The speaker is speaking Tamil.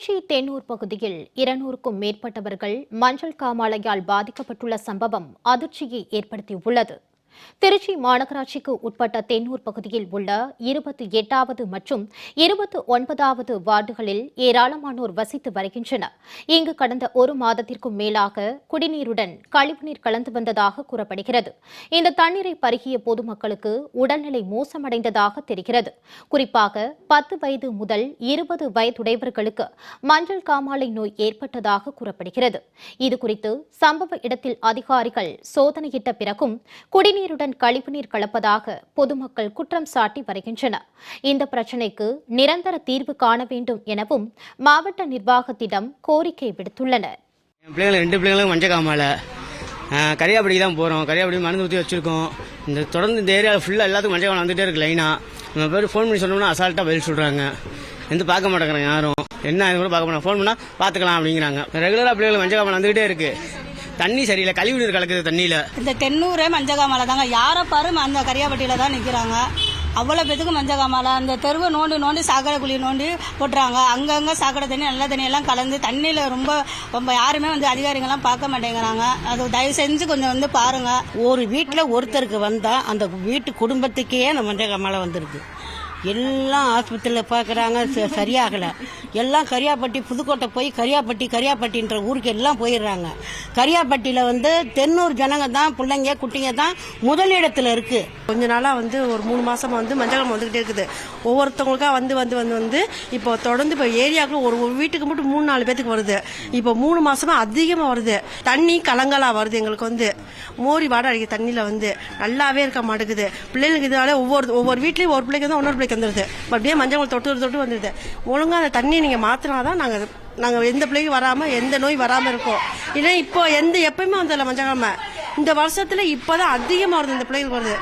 திருச்சி தேனூர் பகுதியில் 200க்கும் மேற்பட்டவர்கள் மஞ்சள் காமாலையால் பாதிக்கப்பட்டுள்ள சம்பவம் அதிர்ச்சியை ஏற்படுத்தியுள்ளது. திருச்சி மாநகராட்சிக்கு உட்பட்ட தேனூர் பகுதியில் உள்ள 28வது மற்றும் 29வது வார்டுகளில் ஏராளமானோர் வசித்து வருகின்றனர். இங்கு கடந்த ஒரு மாதத்திற்கும் மேலாக குடிநீருடன் கழிவுநீர் கலந்து வந்ததாக கூறப்படுகிறது. இந்த தண்ணீரை பருகிய பொதுமக்களுக்கு உடல்நிலை மோசமடைந்ததாக தெரிகிறது. குறிப்பாக 10 வயது முதல் 20 வயதுடையவர்களுக்கு மஞ்சள் காமாலை நோய் ஏற்பட்டதாக கூறப்படுகிறது. இதுகுறித்து சம்பவ இடத்தில் அதிகாரிகள் சோதனையிட்ட பிறகும் குடிநீருடன் கழிவுநீர் கலப்பதாக பொதுமக்கள் குற்றம் சாட்டி வருகின்றனர். இந்த பிரச்சினைக்கு நிரந்தர தீர்வு காண வேண்டும் எனவும் மாவட்ட நிர்வாகத்திடம் கோரிக்கை விடுத்துள்ளனர். ரெண்டு பிள்ளைங்களும் மஞ்சள் காமாலை கரியாப்படிக்கு தான் போகிறோம். கரியாப்படி மருந்து ஊற்றி வச்சிருக்கோம். இந்த தொடர்ந்து இந்த ஏரியாவில் ஃபுல்லாக எல்லாத்துக்கும் மஞ்சள் காமாலை வந்துகிட்டே இருக்கு. லைனாக நம்ம பேர் ஃபோன் பண்ணி சொன்னோம்னா அசால்ட்டாக பதில் சொல்கிறாங்க. எந்த பார்க்க மாட்டேங்கிறாங்க யாரும். என்ன இது கூட பார்க்க மாட்டாங்க. ஃபோன் பண்ணால் பார்த்துக்கலாம் அப்படிங்கிறாங்க. ரெகுலராக பிள்ளைகள் மஞ்சள் காமாலை வந்துகிட்டே இருக்குது. தண்ணி சரியில்லை, கழிவுநீர் கலக்குது தண்ணியில். இந்த தென்னூரே மஞ்சகாமலை தாங்க. யாரை பாரு அந்த கரியாப்பட்டியில தான் நிற்கிறாங்க. அவ்வளோ பேத்துக்கு மஞ்சகாமலை. அந்த தெருவை நோண்டி சாக்கடை குழி நோண்டி போட்டுறாங்க. அங்கங்கே சாக்கடை தண்ணி நல்ல தண்ணி எல்லாம் கலந்து தண்ணியில் ரொம்ப யாருமே அதிகாரிகள்லாம் பார்க்க மாட்டேங்கிறாங்க. அது தயவு செஞ்சு கொஞ்சம் பாருங்க. ஒரு வீட்டில் ஒருத்தருக்கு வந்தால் அந்த வீட்டு குடும்பத்துக்கே அந்த மஞ்சகாமலை வந்துருக்கு. எல்லாம் ஆஸ்பத்திரியில் பார்க்குறாங்க, சரியாகலை. எல்லாம் கரியாப்பட்டி புதுக்கோட்டை போய் கரியாப்பட்டின்ற ஊருக்கு எல்லாம் போயிடுறாங்க. கரியாப்பட்டியில் தென்னூர் ஜனங்க தான், பிள்ளைங்க குட்டிங்க தான் முதலிடத்தில் இருக்குது. கொஞ்ச நாளாக ஒரு 3 மாசமா மஞ்சள் வந்துகிட்டே இருக்குது. ஒவ்வொருத்தவங்களுக்கா வந்து இப்போ தொடர்ந்து இப்போ ஏரியாவுக்குள்ள ஒரு வீட்டுக்கு மட்டும் 3-4 பேத்துக்கு வருது. இப்போ 3 மாசமா அதிகமாக வருது. தண்ணி கலங்கலா வருது. எங்களுக்கு மோரி வாடை அடிக்க தண்ணியில் நல்லாவே இருக்க மாட்டேங்குது. பிள்ளைங்களுக்கு இதனால ஒவ்வொரு வீட்லயும் ஒரு பிள்ளைக்கு தான் இன்னொரு பிள்ளைக்கு வந்துருது. அப்படியே மஞ்சள் தொட்டு வந்துருது. ஒழுங்கா அந்த தண்ணியை நீங்க மாத்தினாதான் நாங்க எந்த பிள்ளைக்கு வராம எந்த நோய் வராம இருக்கோம். இல்லை இப்போ எப்பயுமே வந்ததில்ல மஞ்சள் காமாலை. இந்த வருஷத்துல இப்பதான் அதிகமா வருது. இந்த பிள்ளைங்களுக்கு வருது.